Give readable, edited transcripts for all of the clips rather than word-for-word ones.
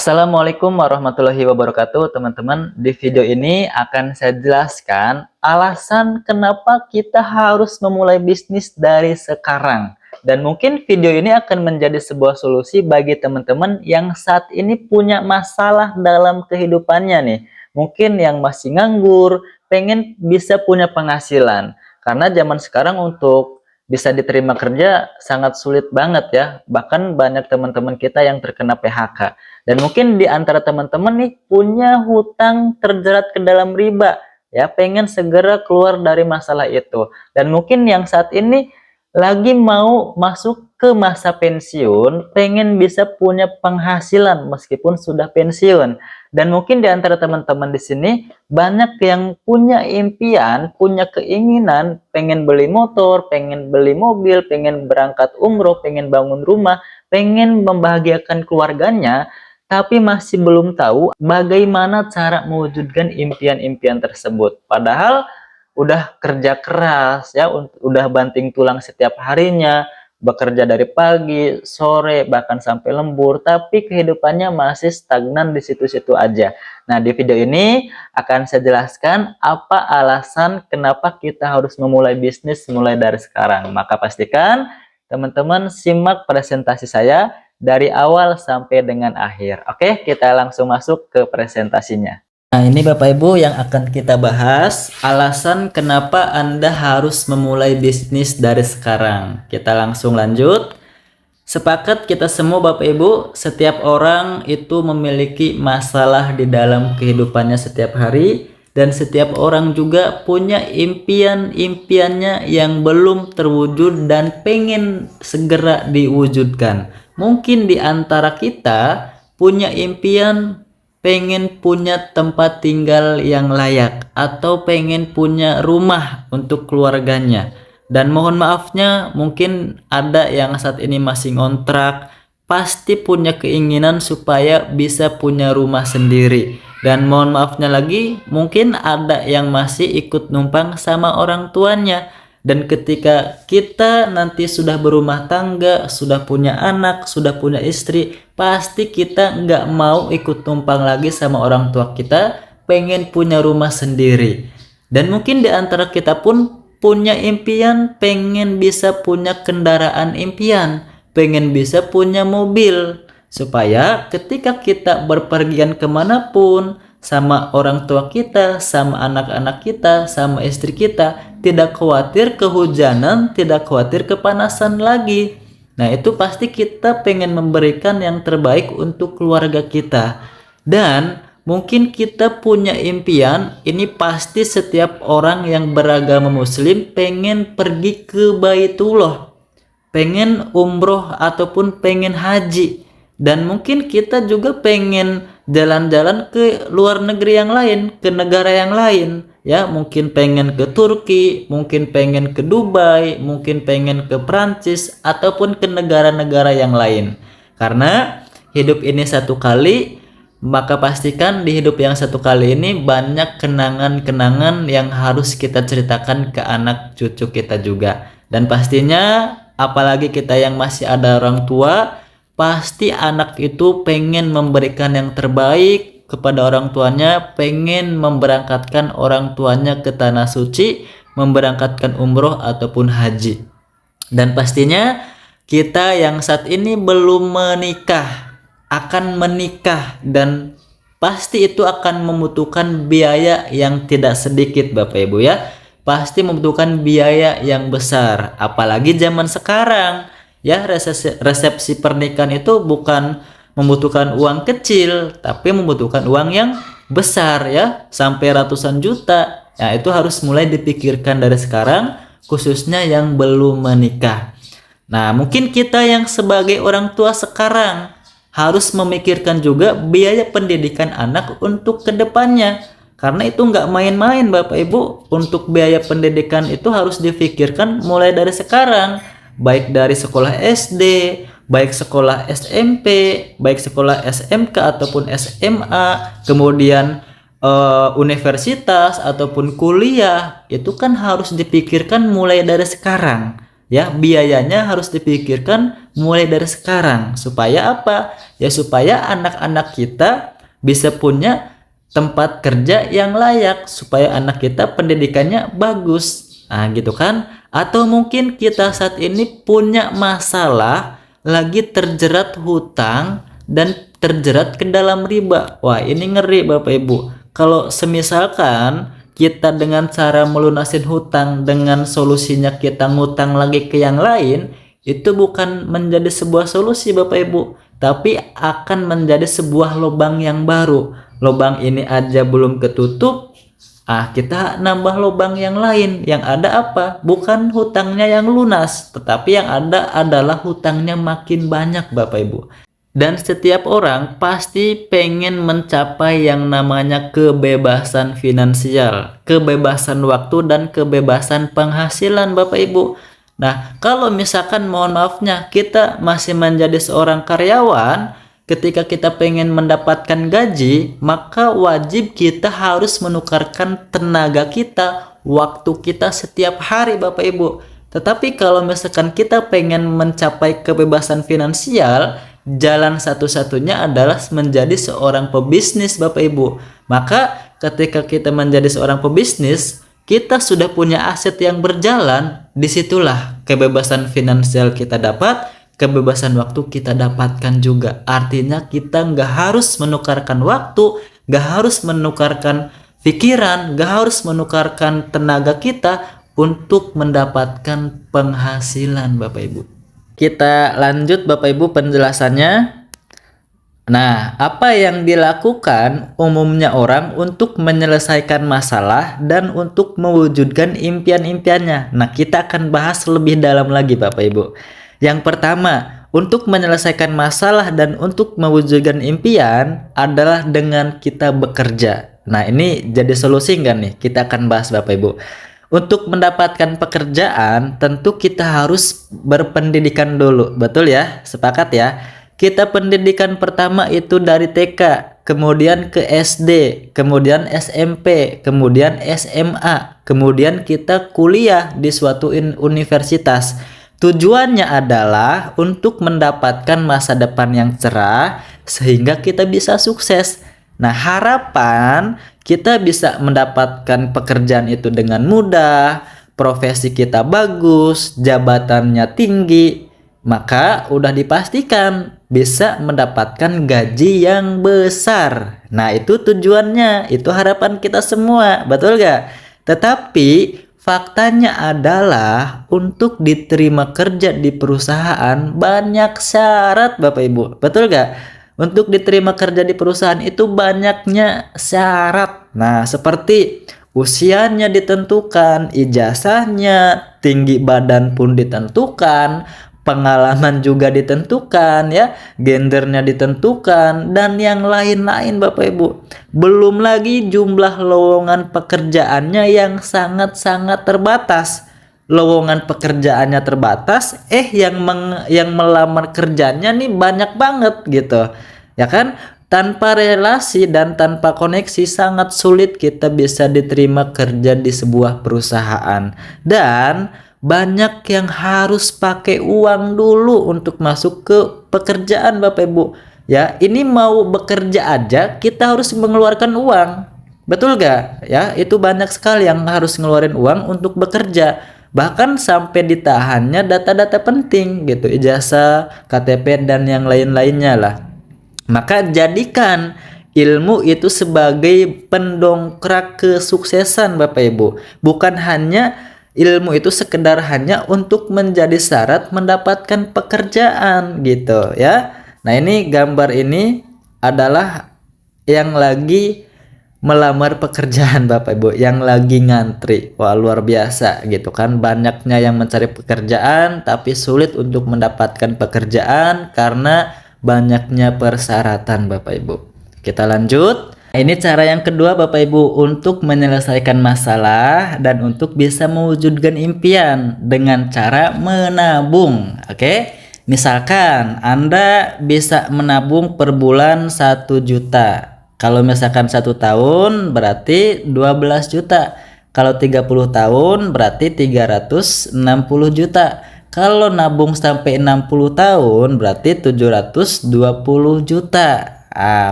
Assalamualaikum warahmatullahi wabarakatuh, teman-teman. Di video ini akan saya jelaskan alasan kenapa kita harus memulai bisnis dari sekarang. Dan mungkin video ini akan menjadi sebuah solusi bagi teman-teman yang saat ini punya masalah dalam kehidupannya nih. Mungkin yang masih nganggur, pengen bisa punya penghasilan. Karena zaman sekarang untuk bisa diterima kerja sangat sulit banget ya. Bahkan banyak teman-teman kita yang terkena PHK. Dan mungkin di antara teman-teman nih punya hutang terjerat ke dalam riba, ya pengen segera keluar dari masalah itu. Dan mungkin yang saat ini lagi mau masuk ke masa pensiun, pengen bisa punya penghasilan meskipun sudah pensiun. Dan mungkin di antara teman-teman di sini banyak yang punya impian, punya keinginan, pengen beli motor, pengen beli mobil, pengen berangkat umroh, pengen bangun rumah, pengen membahagiakan keluarganya, tapi masih belum tahu bagaimana cara mewujudkan impian-impian tersebut. Padahal udah kerja keras ya, udah banting tulang setiap harinya, bekerja dari pagi, sore, bahkan sampai lembur, tapi kehidupannya masih stagnan di situ-situ aja. Nah, di video ini akan saya jelaskan apa alasan kenapa kita harus memulai bisnis mulai dari sekarang. Maka pastikan teman-teman simak presentasi saya dari awal sampai dengan akhir. Oke, kita langsung masuk ke presentasinya. Nah, ini Bapak Ibu yang akan kita bahas alasan kenapa Anda harus memulai bisnis dari sekarang. Kita langsung lanjut. Sepakat kita semua Bapak Ibu, setiap orang itu memiliki masalah di dalam kehidupannya setiap hari. Dan setiap orang juga punya impian-impiannya yang belum terwujud dan pengen segera diwujudkan. Mungkin di antara kita punya impian pengen punya tempat tinggal yang layak atau pengen punya rumah untuk keluarganya. Dan mohon maafnya mungkin ada yang saat ini masih ngontrak, pasti punya keinginan supaya bisa punya rumah sendiri. Dan mohon maafnya lagi, mungkin ada yang masih ikut numpang sama orang tuanya. Dan ketika kita nanti sudah berumah tangga, sudah punya anak, sudah punya istri, pasti kita nggak mau ikut numpang lagi sama orang tua kita, pengen punya rumah sendiri. Dan mungkin di antara kita pun punya impian, pengen bisa punya kendaraan impian, pengen bisa punya mobil, supaya ketika kita berpergian kemanapun sama orang tua kita, sama anak-anak kita, sama istri kita, tidak khawatir kehujanan, tidak khawatir kepanasan lagi. Nah, itu pasti kita pengen memberikan yang terbaik untuk keluarga kita. Dan mungkin kita punya impian, ini pasti setiap orang yang beragama muslim pengen pergi ke Baitullah, pengen umroh ataupun pengen haji. Dan mungkin kita juga pengen jalan-jalan ke luar negeri yang lain, ke negara yang lain. Ya, mungkin pengen ke Turki, mungkin pengen ke Dubai, mungkin pengen ke Prancis, ataupun ke negara-negara yang lain. Karena hidup ini satu kali, maka pastikan di hidup yang satu kali ini banyak kenangan-kenangan yang harus kita ceritakan ke anak cucu kita juga. Dan pastinya apalagi kita yang masih ada orang tua, pasti anak itu pengen memberikan yang terbaik kepada orang tuanya, pengen memberangkatkan orang tuanya ke tanah suci, memberangkatkan umroh ataupun haji. Dan pastinya kita yang saat ini belum menikah akan menikah, dan pasti itu akan membutuhkan biaya yang tidak sedikit Bapak Ibu ya. Pasti membutuhkan biaya yang besar, apalagi zaman sekarang. Ya, resepsi pernikahan itu bukan membutuhkan uang kecil, tapi membutuhkan uang yang besar ya, sampai ratusan juta. Ya, itu harus mulai dipikirkan dari sekarang, khususnya yang belum menikah. Nah, mungkin kita yang sebagai orang tua sekarang harus memikirkan juga biaya pendidikan anak untuk kedepannya. Karena itu nggak main-main Bapak Ibu, untuk biaya pendidikan itu harus difikirkan mulai dari sekarang. Baik dari sekolah SD, baik sekolah SMP, baik sekolah SMK ataupun SMA, kemudian universitas ataupun kuliah, itu kan harus dipikirkan mulai dari sekarang. Ya, biayanya harus dipikirkan mulai dari sekarang. Supaya apa? Ya supaya anak-anak kita bisa punya tempat kerja yang layak, supaya anak kita pendidikannya bagus. Nah, gitu kan? Atau mungkin kita saat ini punya masalah, lagi terjerat hutang dan terjerat ke dalam riba. Wah, ini ngeri Bapak Ibu. Kalau semisalkan kita dengan cara melunasin hutang, dengan solusinya kita ngutang lagi ke yang lain, itu bukan menjadi sebuah solusi Bapak Ibu, tapi akan menjadi sebuah lubang yang baru. Lubang ini aja belum ketutup, kita nambah lubang yang lain. Yang ada apa? Bukan hutangnya yang lunas, tetapi yang ada adalah hutangnya makin banyak Bapak Ibu. Dan setiap orang pasti pengen mencapai yang namanya kebebasan finansial, kebebasan waktu, dan kebebasan penghasilan Bapak Ibu. Nah, kalau misalkan mohon maafnya kita masih menjadi seorang karyawan, ketika kita pengen mendapatkan gaji, maka wajib kita harus menukarkan tenaga kita, waktu kita setiap hari Bapak Ibu. Tetapi kalau misalkan kita pengen mencapai kebebasan finansial, jalan satu-satunya adalah menjadi seorang pebisnis Bapak Ibu. Maka ketika kita menjadi seorang pebisnis, kita sudah punya aset yang berjalan, disitulah kebebasan finansial kita dapat, kebebasan waktu kita dapatkan juga. Artinya kita nggak harus menukarkan waktu, nggak harus menukarkan pikiran, nggak harus menukarkan tenaga kita untuk mendapatkan penghasilan Bapak Ibu. Kita lanjut Bapak Ibu penjelasannya. Nah, apa yang dilakukan umumnya orang untuk menyelesaikan masalah dan untuk mewujudkan impian-impiannya? Nah, kita akan bahas lebih dalam lagi Bapak Ibu. Yang pertama, untuk menyelesaikan masalah dan untuk mewujudkan impian adalah dengan kita bekerja. Nah, ini jadi solusi enggak nih? Kita akan bahas Bapak Ibu. Untuk mendapatkan pekerjaan, tentu kita harus berpendidikan dulu. Betul ya? Sepakat ya? Kita pendidikan pertama itu dari TK, kemudian ke SD, kemudian SMP, kemudian SMA, kemudian kita kuliah di suatu universitas. Tujuannya adalah untuk mendapatkan masa depan yang cerah sehingga kita bisa sukses. Nah, harapan kita bisa mendapatkan pekerjaan itu dengan mudah, profesi kita bagus, jabatannya tinggi, maka udah dipastikan bisa mendapatkan gaji yang besar. Nah, itu tujuannya, itu harapan kita semua, betul gak? Tetapi faktanya adalah untuk diterima kerja di perusahaan banyak syarat Bapak Ibu, betul gak? Untuk diterima kerja di perusahaan itu banyaknya syarat. Nah, seperti usianya ditentukan, ijazahnya, tinggi badan pun ditentukan, pengalaman juga ditentukan ya, gendernya ditentukan, dan yang lain-lain Bapak Ibu. Belum lagi jumlah lowongan pekerjaannya yang sangat-sangat terbatas. Lowongan pekerjaannya terbatas, yang melamar kerjanya nih banyak banget gitu. Ya kan? Tanpa relasi dan tanpa koneksi sangat sulit kita bisa diterima kerja di sebuah perusahaan. Dan banyak yang harus pakai uang dulu untuk masuk ke pekerjaan Bapak Ibu. Ya, ini mau bekerja aja kita harus mengeluarkan uang. Betul gak? Ya, itu banyak sekali yang harus ngeluarin uang untuk bekerja. Bahkan sampai ditahannya data-data penting gitu, ijazah, KTP, dan yang lain-lainnya lah. Maka jadikan ilmu itu sebagai pendongkrak kesuksesan Bapak Ibu. Bukan hanya ilmu itu sekedar hanya untuk menjadi syarat mendapatkan pekerjaan gitu ya. Nah, ini gambar ini adalah yang lagi melamar pekerjaan Bapak Ibu, yang lagi ngantri. Wah, luar biasa gitu kan, banyaknya yang mencari pekerjaan tapi sulit untuk mendapatkan pekerjaan karena banyaknya persyaratan Bapak Ibu. Kita lanjut. Ini cara yang kedua Bapak Ibu untuk menyelesaikan masalah dan untuk bisa mewujudkan impian dengan cara menabung. Oke? Misalkan Anda bisa menabung per bulan 1 juta. Kalau misalkan 1 tahun berarti 12 juta. Kalau 30 tahun berarti 360 juta. Kalau nabung sampai 60 tahun berarti 720 juta.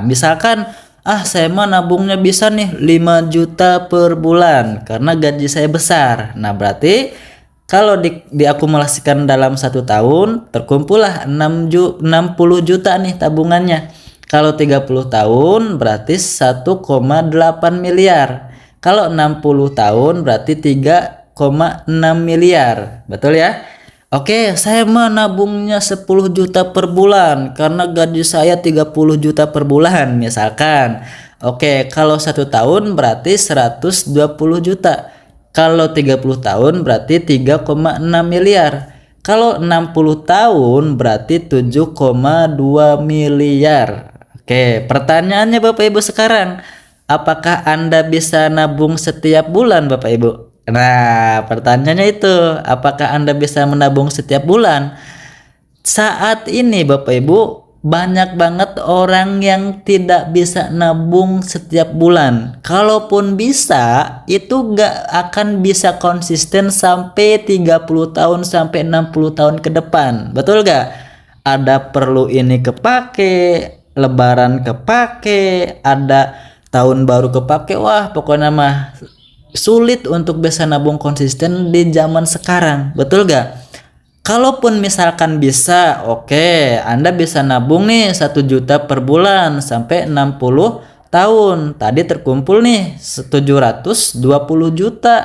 Misalkan saya mah nabungnya bisa nih 5 juta per bulan karena gaji saya besar. Nah, berarti kalau diakumulasikan dalam 1 tahun terkumpullah 60 juta nih tabungannya. Kalau 30 tahun berarti 1,8 miliar. Kalau 60 tahun berarti 3,6 miliar. Betul ya? Oke, saya mah nabungnya 10 juta per bulan karena gaji saya 30 juta per bulan misalkan. Oke, kalau 1 tahun berarti 120 juta. Kalau 30 tahun berarti 3,6 miliar. Kalau 60 tahun berarti 7,2 miliar. Oke, pertanyaannya Bapak Ibu sekarang, apakah Anda bisa nabung setiap bulan Bapak Ibu? Nah, pertanyaannya itu, apakah Anda bisa menabung setiap bulan? Saat ini Bapak Ibu, banyak banget orang yang tidak bisa nabung setiap bulan. Kalaupun bisa, itu gak akan bisa konsisten sampai 30 tahun sampai 60 tahun ke depan. Betul gak? Ada perlu ini kepake, lebaran kepake, ada tahun baru kepake. Wah, pokoknya mah sulit untuk bisa nabung konsisten di zaman sekarang. Betul gak? Kalaupun misalkan bisa, oke, Anda bisa nabung nih 1 juta per bulan sampai 60 tahun. Tadi terkumpul nih 720 juta.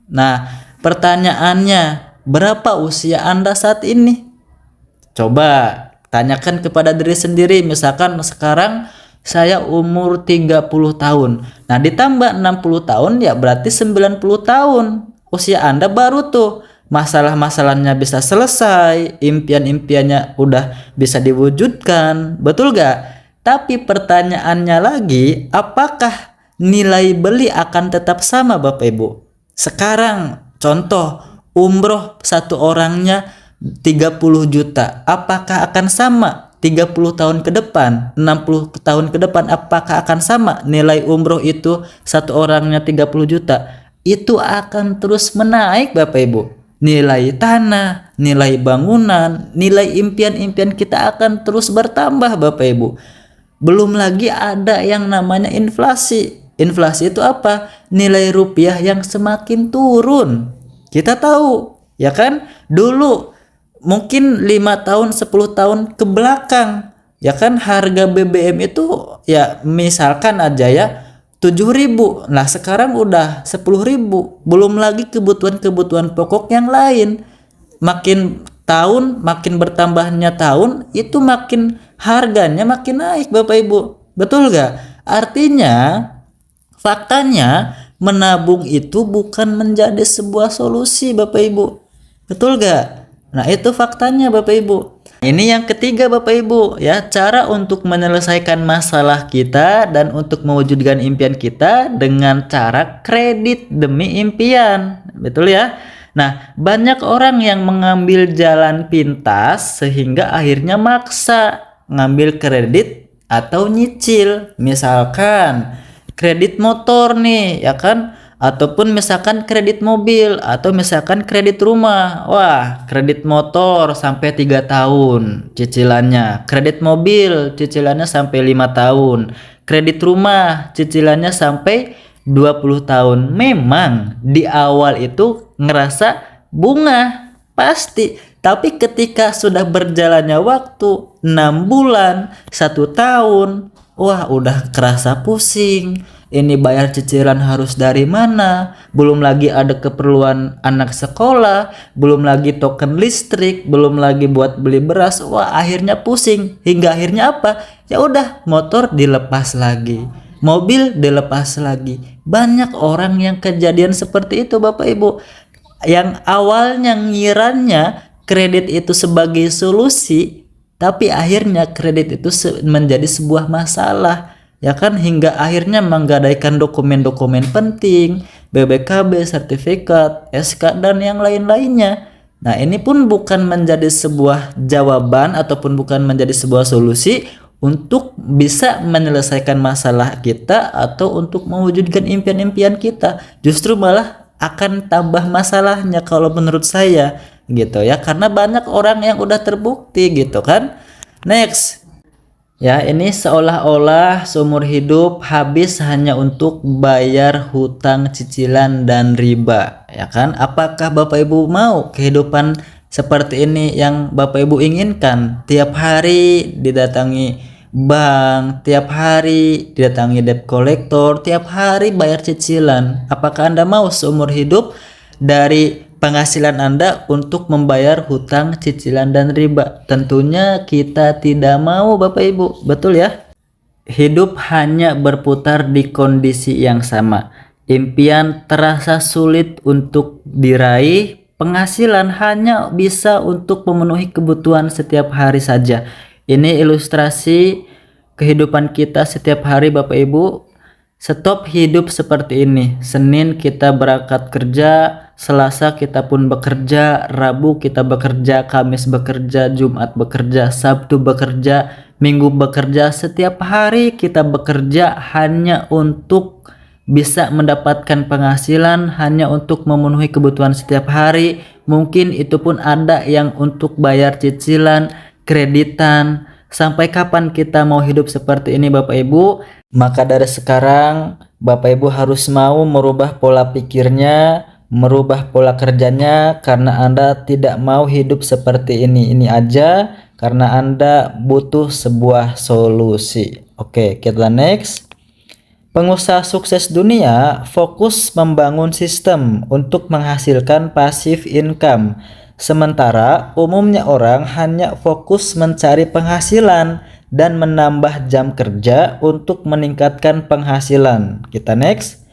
Nah, pertanyaannya, berapa usia Anda saat ini? Coba tanyakan kepada diri sendiri. Misalkan sekarang saya umur 30 tahun. Nah, ditambah 60 tahun ya berarti 90 tahun. Usia Anda baru tuh. Masalah-masalahnya bisa selesai, impian-impiannya udah bisa diwujudkan, betul gak? Tapi pertanyaannya lagi, apakah nilai beli akan tetap sama Bapak Ibu? Sekarang contoh umroh satu orangnya 30 juta, apakah akan sama 30 tahun ke depan, 60 tahun ke depan, apakah akan sama nilai umroh itu satu orangnya 30 juta? Itu akan terus menaik Bapak Ibu. Nilai tanah, nilai bangunan, nilai impian-impian kita akan terus bertambah Bapak Ibu. Belum lagi ada yang namanya inflasi. Inflasi itu apa? Nilai rupiah yang semakin turun. Kita tahu, ya kan? Dulu mungkin 5 tahun, 10 tahun ke belakang, ya kan harga BBM itu ya misalkan aja ya 7.000. Nah, sekarang udah 10.000. Belum lagi kebutuhan-kebutuhan pokok yang lain. Makin tahun, makin bertambahnya tahun, itu makin harganya makin naik Bapak Ibu. Betul gak? Artinya, faktanya menabung itu bukan menjadi sebuah solusi Bapak Ibu. Betul gak? Nah, itu faktanya Bapak Ibu. Ini yang ketiga Bapak Ibu ya, cara untuk menyelesaikan masalah kita dan untuk mewujudkan impian kita dengan cara kredit demi impian. Betul ya? Nah, banyak orang yang mengambil jalan pintas sehingga akhirnya maksa ngambil kredit atau nyicil. Misalkan kredit motor nih, ya kan? Ataupun misalkan kredit mobil atau misalkan kredit rumah. Wah, kredit motor sampai 3 tahun cicilannya. Kredit mobil cicilannya sampai 5 tahun. Kredit rumah cicilannya sampai 20 tahun. Memang di awal itu ngerasa bunga pasti, tapi ketika sudah berjalannya waktu 6 bulan, 1 tahun, wah udah kerasa pusing. Ini bayar cicilan harus dari mana? Belum lagi ada keperluan anak sekolah, belum lagi token listrik, belum lagi buat beli beras. Wah, akhirnya pusing. Hingga akhirnya apa? Ya udah, motor dilepas lagi, mobil dilepas lagi. Banyak orang yang kejadian seperti itu Bapak Ibu. Yang awalnya ngiranya kredit itu sebagai solusi, tapi akhirnya kredit itu menjadi sebuah masalah. Ya kan, hingga akhirnya menggadaikan dokumen-dokumen penting, BBKB, sertifikat, SK, dan yang lain-lainnya. Nah, ini pun bukan menjadi sebuah jawaban ataupun bukan menjadi sebuah solusi untuk bisa menyelesaikan masalah kita atau untuk mewujudkan impian-impian kita. Justru malah akan tambah masalahnya kalau menurut saya. gitu ya, karena banyak orang yang udah terbukti gitu kan. Next ya, ini seolah-olah seumur hidup habis hanya untuk bayar hutang, cicilan, dan riba ya kan. Apakah Bapak Ibu mau kehidupan seperti ini yang Bapak Ibu inginkan? Tiap hari didatangi bank, tiap hari didatangi debt collector, tiap hari bayar cicilan. Apakah Anda mau seumur hidup dari penghasilan Anda untuk membayar hutang, cicilan, dan riba? Tentunya kita tidak mau Bapak Ibu, betul ya? Hidup hanya berputar di kondisi yang sama. Impian terasa sulit untuk diraih, penghasilan hanya bisa untuk memenuhi kebutuhan setiap hari saja. Ini ilustrasi kehidupan kita setiap hari Bapak Ibu. Stop hidup seperti ini. Senin kita berangkat kerja, Selasa kita pun bekerja, Rabu kita bekerja, Kamis bekerja, Jumat bekerja, Sabtu bekerja, Minggu bekerja. Setiap hari kita bekerja hanya untuk bisa mendapatkan penghasilan, hanya untuk memenuhi kebutuhan setiap hari. Mungkin itu pun ada yang untuk bayar cicilan, kreditan. Sampai kapan kita mau hidup seperti ini Bapak Ibu? Maka dari sekarang Bapak Ibu harus mau merubah pola pikirnya, merubah pola kerjanya, karena Anda tidak mau hidup seperti ini aja, karena Anda butuh sebuah solusi. Oke, kita next. Pengusaha sukses dunia fokus membangun sistem untuk menghasilkan passive income. Sementara umumnya orang hanya fokus mencari penghasilan dan menambah jam kerja untuk meningkatkan penghasilan. Kita next.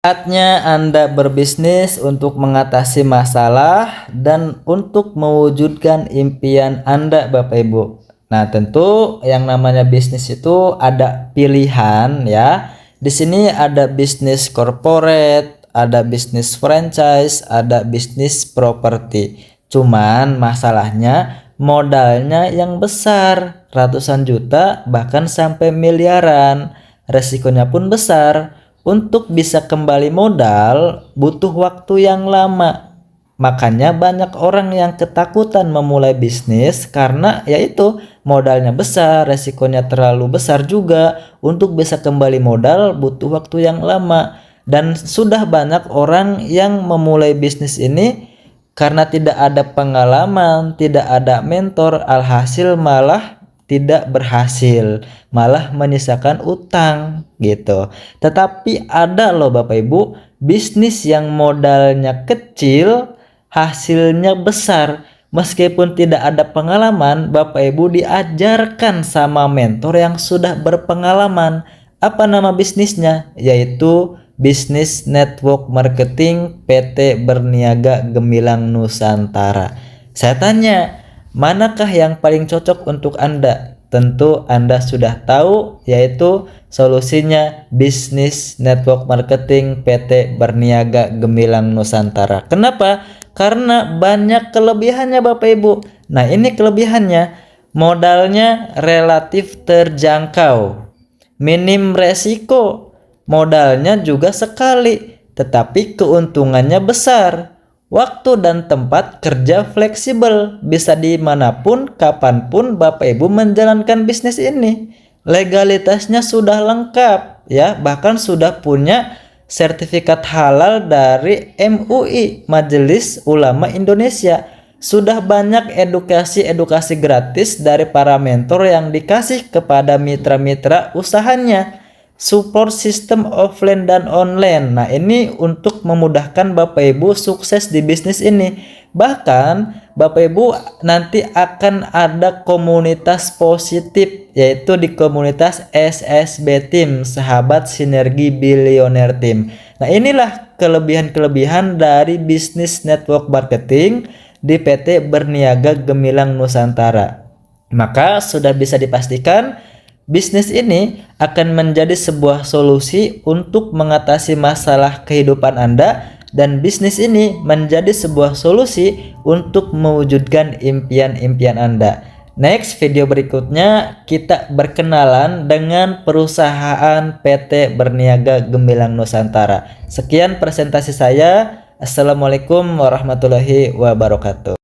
Saatnya Anda berbisnis untuk mengatasi masalah dan untuk mewujudkan impian Anda Bapak Ibu. Nah, tentu yang namanya bisnis itu ada pilihan ya. Di sini ada bisnis corporate, ada bisnis franchise, ada bisnis properti. Cuman masalahnya modalnya yang besar, ratusan juta bahkan sampai miliaran. Resikonya pun besar. Untuk bisa kembali modal butuh waktu yang lama. Makanya banyak orang yang ketakutan memulai bisnis karena yaitu modalnya besar, resikonya terlalu besar juga. Untuk bisa kembali modal butuh waktu yang lama. Dan sudah banyak orang yang memulai bisnis ini karena tidak ada pengalaman, tidak ada mentor, alhasil malah tidak berhasil, malah menyisakan utang gitu. Tetapi ada loh Bapak Ibu, bisnis yang modalnya kecil, hasilnya besar. Meskipun tidak ada pengalaman, Bapak Ibu diajarkan sama mentor yang sudah berpengalaman. Apa nama bisnisnya? Yaitu bisnis network marketing PT Berniaga Gemilang Nusantara. Saya tanya, manakah yang paling cocok untuk Anda? Tentu Anda sudah tahu, yaitu solusinya bisnis network marketing PT Berniaga Gemilang Nusantara. Kenapa? Karena banyak kelebihannya Bapak Ibu. Nah, ini kelebihannya. Modalnya relatif terjangkau, minim resiko. Modalnya juga sekali, tetapi keuntungannya besar. Waktu dan tempat kerja fleksibel, bisa dimanapun, kapanpun Bapak Ibu menjalankan bisnis ini. Legalitasnya sudah lengkap ya, bahkan sudah punya sertifikat halal dari MUI, Majelis Ulama Indonesia. Sudah banyak edukasi gratis dari para mentor yang dikasih kepada mitra-mitra usahanya. Support sistem offline dan online. Nah, ini untuk memudahkan Bapak Ibu sukses di bisnis ini. Bahkan Bapak Ibu nanti akan ada komunitas positif, yaitu di komunitas SSB Team, Sahabat Sinergi Bilioner Team. Nah, inilah kelebihan-kelebihan dari bisnis network marketing di PT Berniaga Gemilang Nusantara. Maka sudah bisa dipastikan bisnis ini akan menjadi sebuah solusi untuk mengatasi masalah kehidupan Anda, dan bisnis ini menjadi sebuah solusi untuk mewujudkan impian-impian Anda. Next video berikutnya kita berkenalan dengan perusahaan PT Berniaga Gemilang Nusantara. Sekian presentasi saya. Assalamualaikum warahmatullahi wabarakatuh.